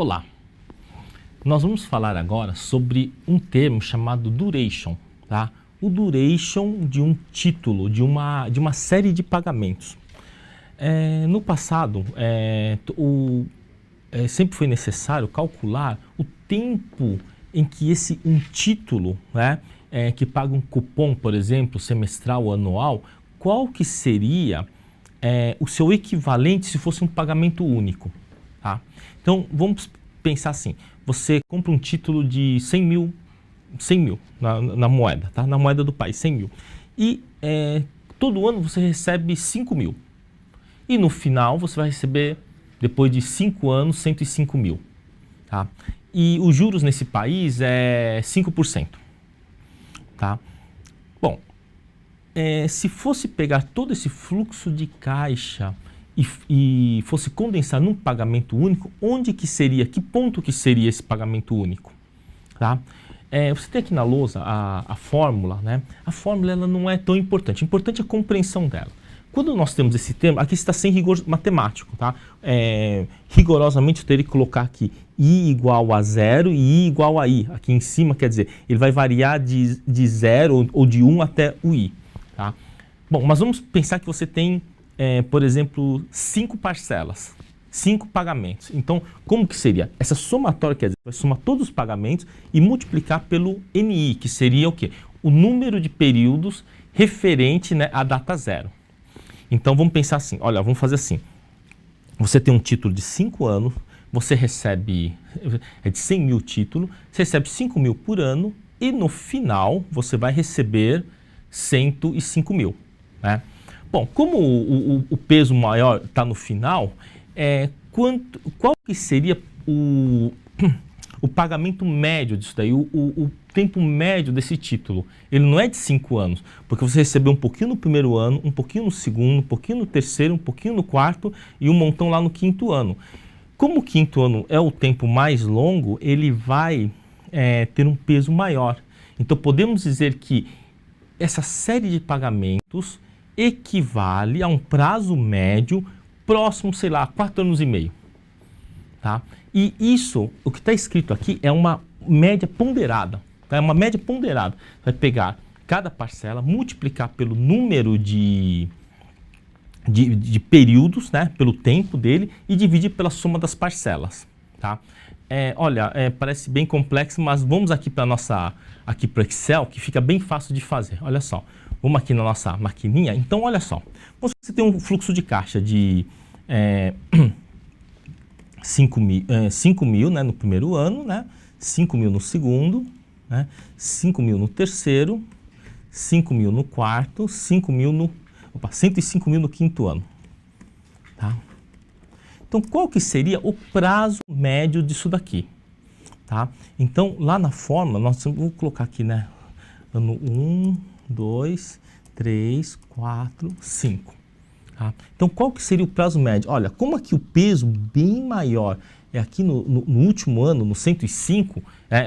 Olá, nós vamos falar agora sobre um termo chamado duration, tá? O duration de um título, de uma série de pagamentos. No passado, sempre foi necessário calcular o tempo em que um título, né, que paga um cupom, por exemplo, semestral ou anual, qual que seria o seu equivalente se fosse um pagamento único. Tá? Então, vamos pensar assim, você compra um título de 100 mil na moeda, tá? Na moeda do país, 100 mil. E todo ano você recebe 5 mil. E no final você vai receber, depois de 5 anos, 105 mil. Tá? E os juros nesse país é 5%. Tá? Bom, se fosse pegar todo esse fluxo de caixa e fosse condensar num pagamento único, onde que seria, que ponto que seria esse pagamento único? Tá? Você tem aqui na lousa a fórmula, né? A fórmula ela não é tão importante, importante é a compreensão dela. Quando nós temos esse termo, aqui está sem rigor matemático, tá? Rigorosamente eu teria que colocar aqui I igual a 0 e I igual a I. Aqui em cima, quer dizer, ele vai variar de 0 ou de 1 até o I. Tá? Bom, mas vamos pensar que você tem, por exemplo, 5 parcelas, 5 pagamentos. Então, como que seria? Essa somatória, quer dizer, vai somar todos os pagamentos e multiplicar pelo NI, que seria o quê? O número de períodos referente, né, à data zero. Então, vamos pensar assim, olha, vamos fazer assim. Você tem um título de 5 anos, você recebe, de 100 mil título, você recebe 5 mil por ano e no final você vai receber 105 mil. Né? Bom, como o peso maior está no final, qual que seria o pagamento médio disso daí, o tempo médio desse título? Ele não é de 5 anos, porque você recebeu um pouquinho no primeiro ano, um pouquinho no segundo, um pouquinho no terceiro, um pouquinho no quarto e um montão lá no quinto ano. Como o quinto ano é o tempo mais longo, ele vai ter um peso maior. Então podemos dizer que essa série de pagamentos equivale a um prazo médio próximo, sei lá, 4 anos e meio. Tá? E isso, o que está escrito aqui é uma média ponderada. Tá? É uma média ponderada. Vai pegar cada parcela, multiplicar pelo número de períodos, né? Pelo tempo dele e dividir pela soma das parcelas. Tá? Olha, parece bem complexo, mas vamos aqui para o Excel, que fica bem fácil de fazer. Olha só, vamos aqui na nossa maquininha. Então, olha só, você tem um fluxo de caixa de 5 mil, né, no primeiro ano, né, 5 mil no segundo, né, 5 mil no terceiro, 5 mil no quarto, 105 mil no quinto ano. Tá? Então, qual que seria o prazo médio disso daqui? Tá? Então, lá na fórmula, vamos colocar aqui, né? Ano 1, 2, 3, 4, 5. Tá? Então, qual que seria o prazo médio? Olha, como aqui o peso bem maior é aqui no último ano, no 105,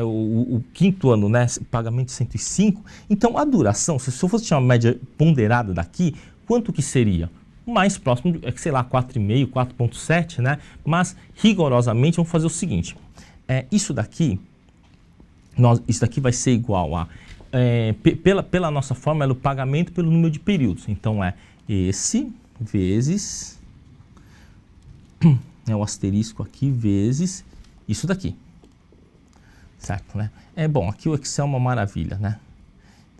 o quinto ano, né? Pagamento de 105. Então, a duração, se eu fosse tirar uma média ponderada daqui, quanto que seria? Mais próximo, sei lá, 4,5, 4,7, né? Mas, rigorosamente, vamos fazer o seguinte. Isso daqui vai ser igual a, pela nossa fórmula, o pagamento pelo número de períodos. Então, esse vezes, o asterisco aqui, vezes isso daqui. Certo, né? Bom, aqui o Excel é uma maravilha, né?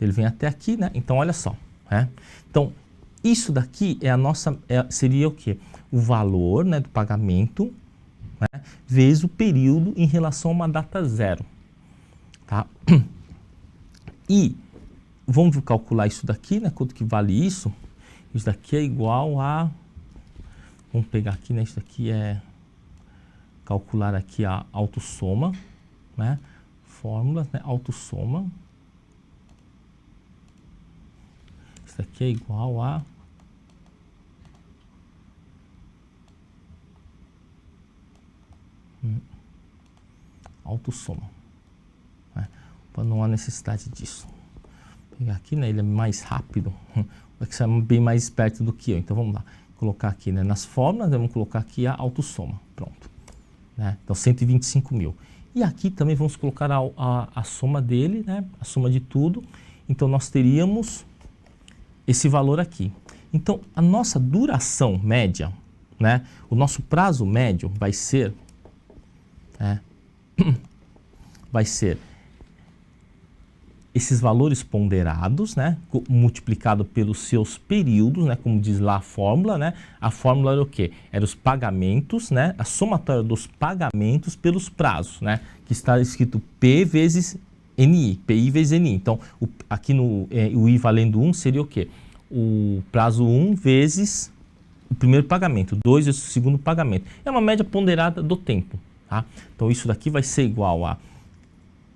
Ele vem até aqui, né? Então, olha só. Então, isso daqui seria o quê? O valor, né, do pagamento, né, vezes o período em relação a uma data zero. Tá? E vamos calcular isso daqui, né? Quanto que vale isso? Isso daqui é igual a... Vamos pegar aqui, né? Isso daqui calcular aqui a autossoma, né? Fórmulas, né? Autossoma. Isso aqui é igual a autossoma, né? Não há necessidade disso. Vou pegar aqui, né? Ele é mais rápido, o Excel é bem mais esperto do que eu. Então vamos lá, colocar aqui, né? Nas fórmulas, vamos colocar aqui a autossoma. Pronto, né? Então 125 mil. E aqui também vamos colocar a soma dele, né? A soma de tudo. Então nós teríamos esse valor aqui. Então a nossa duração média, né? O nosso prazo médio vai ser, né? Vai ser esses valores ponderados, né, multiplicado pelos seus períodos, né, como diz lá a fórmula, né? A fórmula era o quê? Era os pagamentos, né, a somatória dos pagamentos pelos prazos, né, que está escrito P vezes NI, PI vezes NI. Então, aqui o I valendo 1 seria o quê? O prazo 1 vezes o primeiro pagamento, 2 vezes o segundo pagamento. É uma média ponderada do tempo, tá? Então, isso daqui vai ser igual a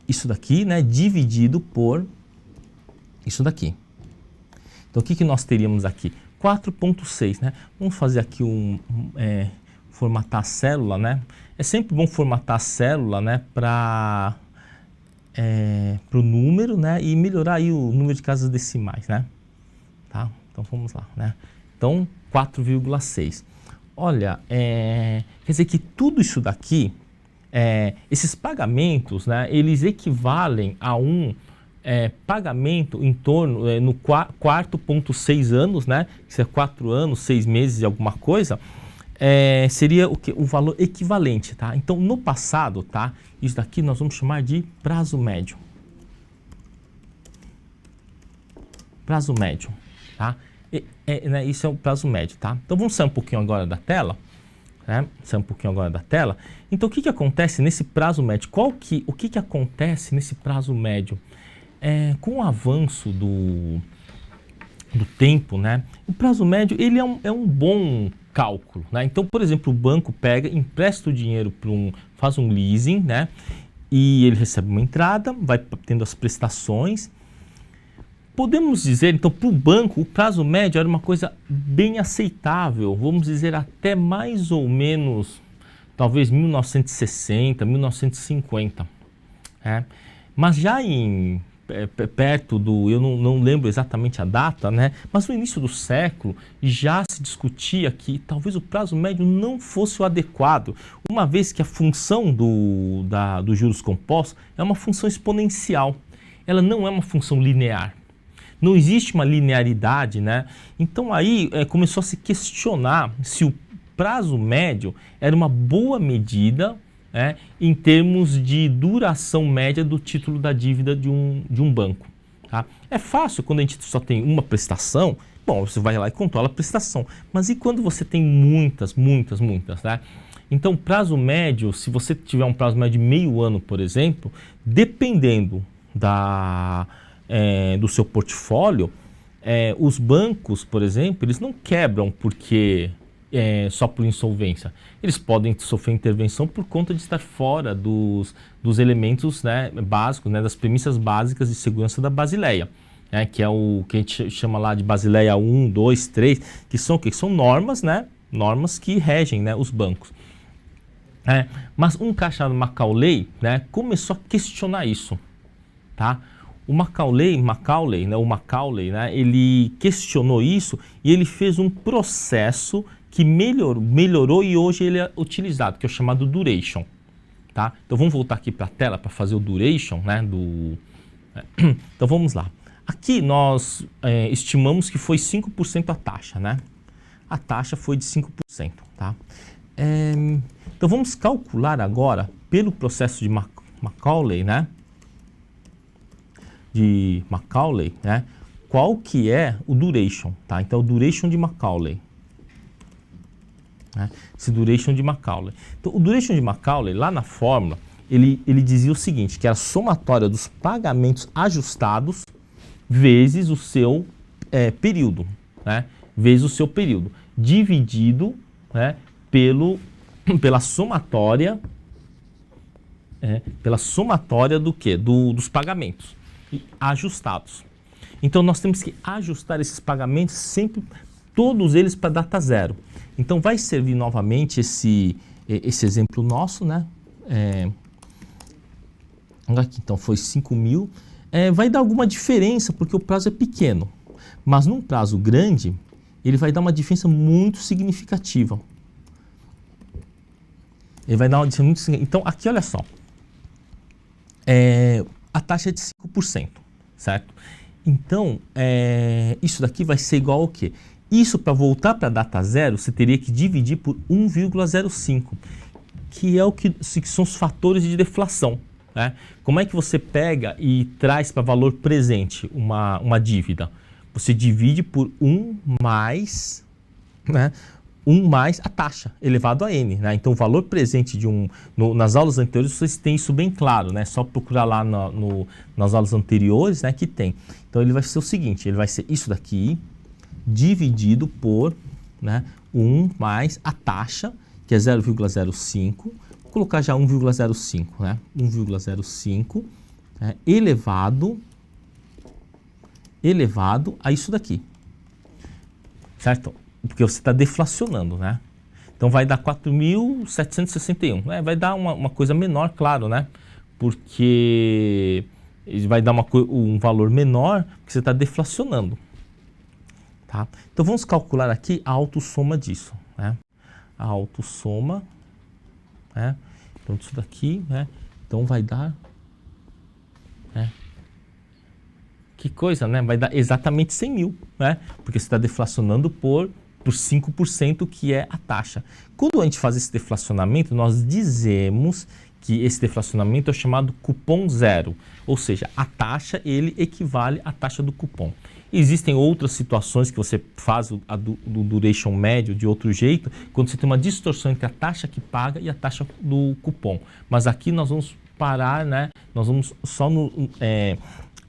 isso daqui, né, dividido por isso daqui. Então, o que que nós teríamos aqui? 4,6, né? Vamos fazer aqui formatar a célula, né? É sempre bom formatar a célula, né, para o número, né, e melhorar aí o número de casas decimais, né? Tá? Então, vamos lá, né? Então, 4,6. Olha, quer dizer que tudo isso daqui, esses pagamentos, né, eles equivalem a um pagamento em torno, no 4,6 anos, né, que é 4 anos, 6 meses e alguma coisa, seria o que? O valor equivalente, tá? Então, no passado, tá, isso daqui nós vamos chamar de prazo médio. Prazo médio, tá? Né, isso é o prazo médio, tá? Então, vamos sair um pouquinho agora da tela. Sair um pouquinho agora da tela. Então, o que que acontece nesse prazo médio? O que que acontece nesse prazo médio? Com o avanço do tempo, né? O prazo médio, ele é um bom cálculo, né? Então, por exemplo, o banco pega, empresta o dinheiro faz um leasing, né? E ele recebe uma entrada, vai tendo as prestações. Podemos dizer, então, para o banco, o prazo médio era uma coisa bem aceitável, vamos dizer até mais ou menos, talvez 1960, 1950. Mas já perto eu não lembro exatamente a data, né? Mas no início do século já se discutia que talvez o prazo médio não fosse o adequado, uma vez que a função dos juros compostos é uma função exponencial, ela não é uma função linear. Não existe uma linearidade, né? Então aí começou a se questionar se o prazo médio era uma boa medida, né, em termos de duração média do título da dívida de um banco. Tá? É fácil quando a gente só tem uma prestação, bom, você vai lá e controla a prestação. Mas e quando você tem muitas, né? Então, prazo médio, se você tiver um prazo médio de meio ano, por exemplo, dependendo do seu portfólio, os bancos, por exemplo, eles não quebram porque só por insolvência. Eles podem sofrer intervenção por conta de estar fora dos elementos, né, básicos, né, das premissas básicas de segurança da Basileia, né, que é o que a gente chama lá de Basileia 1, 2, 3, que são o quê? Que são normas, né, normas que regem, né, os bancos. Mas um cara chamado Macaulay, né, começou a questionar isso, tá? O Macaulay, né, ele questionou isso e ele fez um processo que melhorou e hoje ele é utilizado, que é o chamado duration, tá? Então vamos voltar aqui para a tela para fazer o duration, né, Então vamos lá. Aqui nós estimamos que foi 5% a taxa, né? A taxa foi de 5%, tá? Então vamos calcular agora pelo processo de Macaulay, né? Qual que é o duration, tá? Então, o duration de Macaulay. Esse duration de Macaulay. Então, o duration de Macaulay, lá na fórmula, ele dizia o seguinte, que era a somatória dos pagamentos ajustados vezes o seu período, né? Vezes o seu período, dividido, né, pela somatória do quê? Dos pagamentos ajustados. Então, nós temos que ajustar esses pagamentos sempre, todos eles para data zero. Então, vai servir novamente esse exemplo nosso, né? Aqui, então, foi 5 mil. Vai dar alguma diferença, porque o prazo é pequeno. Mas num prazo grande, ele vai dar uma diferença muito significativa. Ele vai dar uma adição muito significativa. Então, aqui, olha só. A taxa é de 5%, certo? Então, isso daqui vai ser igual ao quê? Isso, para voltar para a data zero, você teria que dividir por 1,05, que é o que são os fatores de deflação. Né? Como é que você pega e traz para valor presente uma dívida? Você divide por 1 mais, né, 1 mais a taxa elevado a n. Né? Então, o valor presente de nas aulas anteriores, vocês têm isso bem claro, né? Só procurar lá nas aulas anteriores, né, que tem. Então, ele vai ser o seguinte, ele vai ser isso daqui, dividido por, né, 1 mais a taxa, que é 0,05, vou colocar já 1,05, né? 1,05, né, elevado a isso daqui, certo? Porque você está deflacionando, né? Então vai dar 4.761, né? Vai dar uma coisa menor, claro, né? Porque vai dar um valor menor porque você está deflacionando. Tá? Então vamos calcular aqui a autossoma disso, né? A autossoma, né? Então isso daqui, né? Então vai dar, né? Que coisa, né? Vai dar exatamente 100 mil, né? Porque você está deflacionando por 5%, que é a taxa. Quando a gente faz esse deflacionamento, nós dizemos que esse deflacionamento é chamado cupom zero, ou seja, a taxa ele equivale à taxa do cupom. Existem outras situações que você faz do duration médio de outro jeito, quando você tem uma distorção entre a taxa que paga e a taxa do cupom. Mas aqui nós vamos parar, né? Nós vamos só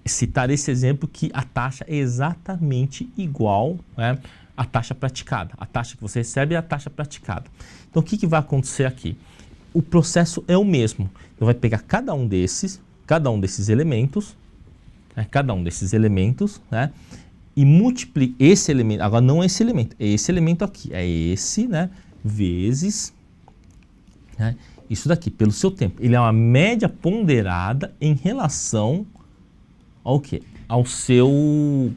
citar esse exemplo que a taxa é exatamente igual, né, à taxa praticada. A taxa que você recebe é a taxa praticada. Então o que vai acontecer aqui? O processo é o mesmo. Então vai pegar cada um desses elementos, né, e multiplica esse elemento, agora não é esse elemento aqui, é esse, né, vezes, né, isso daqui, pelo seu tempo. Ele é uma média ponderada em relação ao quê? Ao seu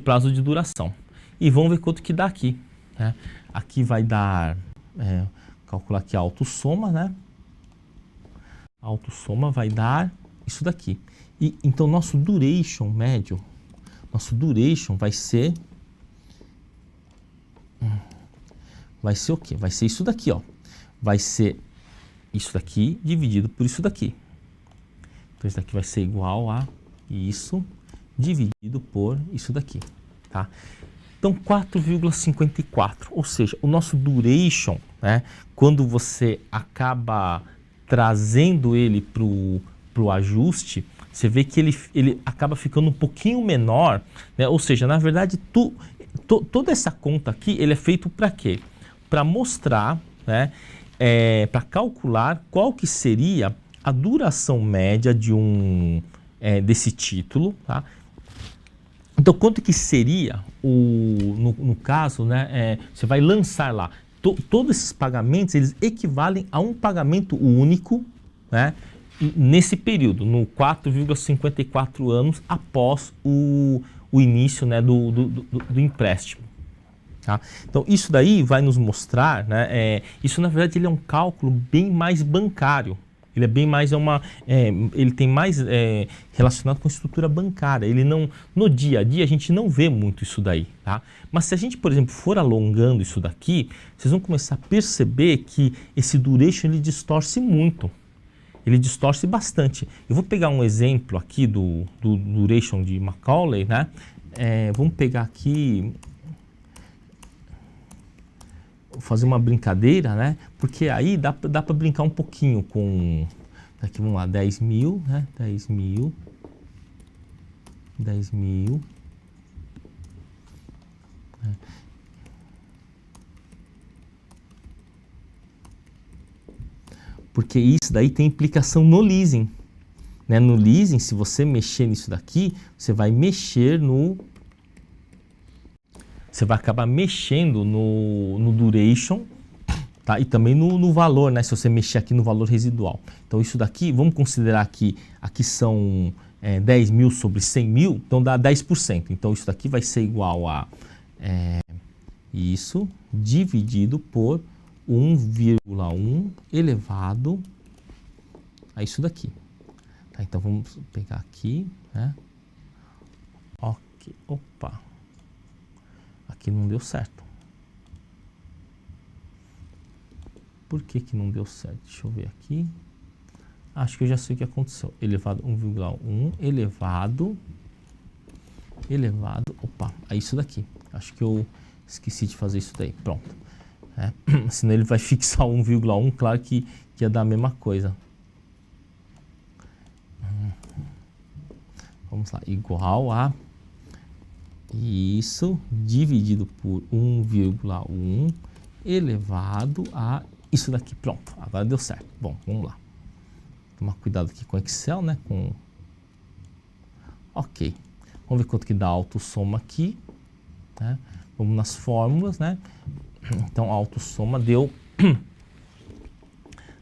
prazo de duração. E vamos ver quanto que dá aqui. Né? Aqui vai dar, calcular aqui a autossoma, né? A autossoma vai dar isso daqui. E então nosso duration médio, vai ser o quê? Vai ser isso daqui, ó. Vai ser isso daqui dividido por isso daqui. Então isso daqui vai ser igual a isso dividido por isso daqui, tá? Então 4,54, ou seja, o nosso duration, né, quando você acaba trazendo ele para o ajuste, você vê que ele acaba ficando um pouquinho menor, né? Ou seja, na verdade, toda essa conta aqui, ele é feito para quê? Para mostrar, né, para calcular qual que seria a duração média de desse título, tá? Então, quanto que seria, no caso, né, você vai lançar lá, todos esses pagamentos, eles equivalem a um pagamento único, né, nesse período, no 4,54 anos após o início, né, do empréstimo. Tá? Então, isso daí vai nos mostrar, né, isso na verdade ele é um cálculo bem mais bancário. Ele é bem mais, ele tem mais relacionado com a estrutura bancária. Ele não, no dia a dia a gente não vê muito isso daí, tá? Mas se a gente, por exemplo, for alongando isso daqui, vocês vão começar a perceber que esse duration ele distorce muito. Ele distorce bastante. Eu vou pegar um exemplo aqui do duration de Macaulay, né? Vamos pegar aqui, fazer uma brincadeira, né? Porque aí dá para brincar um pouquinho com, aqui vamos lá, 10 mil, né? 10 mil. Porque isso daí tem implicação no leasing, né? No leasing, se você mexer nisso daqui, você vai mexer você vai acabar mexendo no duration, tá? E também no valor, né? Se você mexer aqui no valor residual. Então isso daqui, vamos considerar que aqui são 10 mil sobre 100 mil, então dá 10%. Então isso daqui vai ser igual a isso dividido por 1,1 elevado a isso daqui. Tá, então vamos pegar aqui, né? Ok, opa, aqui não deu certo. Por que que não deu certo? Deixa eu ver aqui. Acho que eu já sei o que aconteceu. Elevado 1,1 elevado, opa, é isso daqui. Acho que eu esqueci de fazer isso daí. Pronto. Senão ele vai fixar 1,1, claro que ia dar a mesma coisa. Vamos lá, igual a isso dividido por 1,1 elevado a isso daqui. Pronto, agora deu certo. Bom, vamos lá. Tomar cuidado aqui com o Excel, né? Ok. Vamos ver quanto que dá a autossoma aqui, né? Vamos nas fórmulas, né? Então, a autossoma deu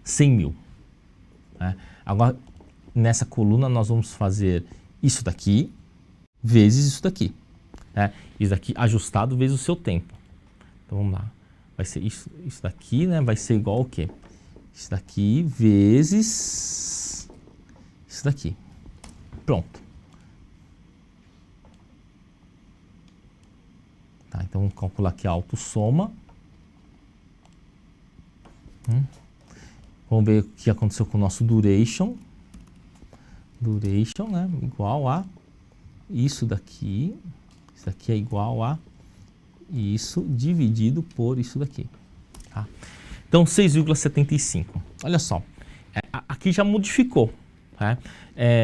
100 mil. Né? Agora, nessa coluna, nós vamos fazer isso daqui vezes isso daqui. Né? Isso daqui ajustado vezes o seu tempo. Então, vamos lá. Vai ser isso daqui, né? Vai ser igual ao quê? Isso daqui vezes isso daqui. Pronto. Tá, então, vamos calcular aqui a autossoma. Vamos ver o que aconteceu com o nosso duration. Duration, né? Igual a isso daqui. Isso daqui é igual a isso dividido por isso daqui. Tá? Então, 6,75. Olha só. Aqui já modificou. Tá?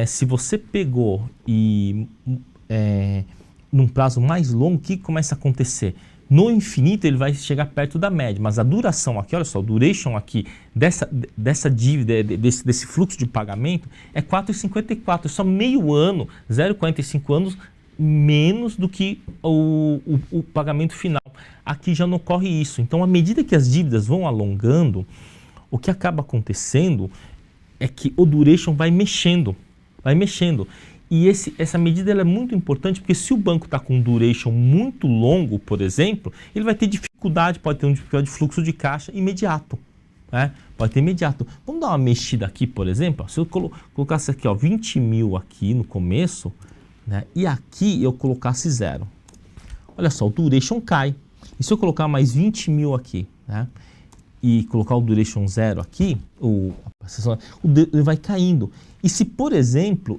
Se você pegou e num prazo mais longo, o que começa a acontecer? No infinito ele vai chegar perto da média, mas a duração aqui, olha só, o duration aqui dessa dívida, desse fluxo de pagamento é 4,54, só meio ano, 0,45 anos menos do que o pagamento final. Aqui já não ocorre isso. Então, à medida que as dívidas vão alongando, o que acaba acontecendo é que o duration vai mexendo. E essa medida ela é muito importante porque se o banco está com um duration muito longo, por exemplo, ele vai ter dificuldade, pode ter uma dificuldade de fluxo de caixa imediato. Né? Pode ter imediato. Vamos dar uma mexida aqui, por exemplo. Se eu colocasse aqui, ó, 20 mil aqui no começo, né? E aqui eu colocasse 0. Olha só, o duration cai. E se eu colocar mais 20 mil aqui, né? E colocar o duration 0 aqui, ele vai caindo. E se, por exemplo,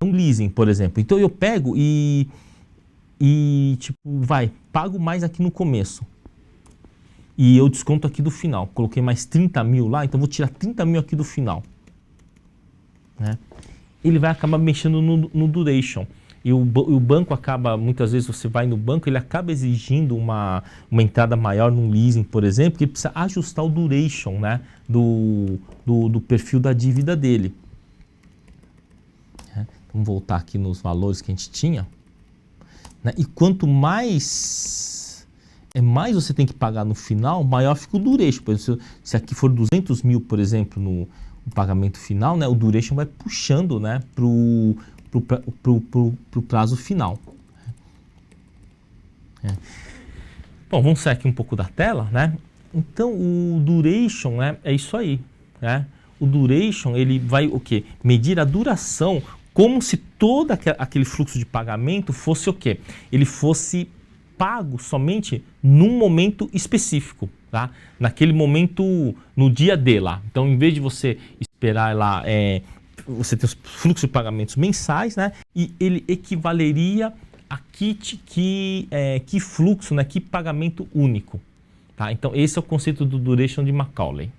um leasing, por exemplo. Então eu pego e tipo, pago mais aqui no começo. E eu desconto aqui do final. Coloquei mais 30 mil lá, então vou tirar 30 mil aqui do final. Né? Ele vai acabar mexendo no duration. E o banco acaba, muitas vezes você vai no banco, ele acaba exigindo uma entrada maior num leasing, por exemplo, porque ele precisa ajustar o duration, né, do perfil da dívida dele. Vamos voltar aqui nos valores que a gente tinha. Né? E quanto mais você tem que pagar no final, maior fica o duration. Por exemplo, se aqui for 200 mil, por exemplo, no pagamento final, né, o duration vai puxando, né, pro prazo final. Bom, vamos sair aqui um pouco da tela, né? Então, o duration, né, é isso aí. Né? O duration, ele vai o quê? Medir a duração como se todo aquele fluxo de pagamento fosse o quê? Ele fosse pago somente num momento específico, tá? Naquele momento, no dia D lá. Então, em vez de você esperar lá, você tem os fluxos de pagamentos mensais, né? E ele equivaleria a que fluxo, né? Que pagamento único, tá? Então, esse é o conceito do duration de Macaulay.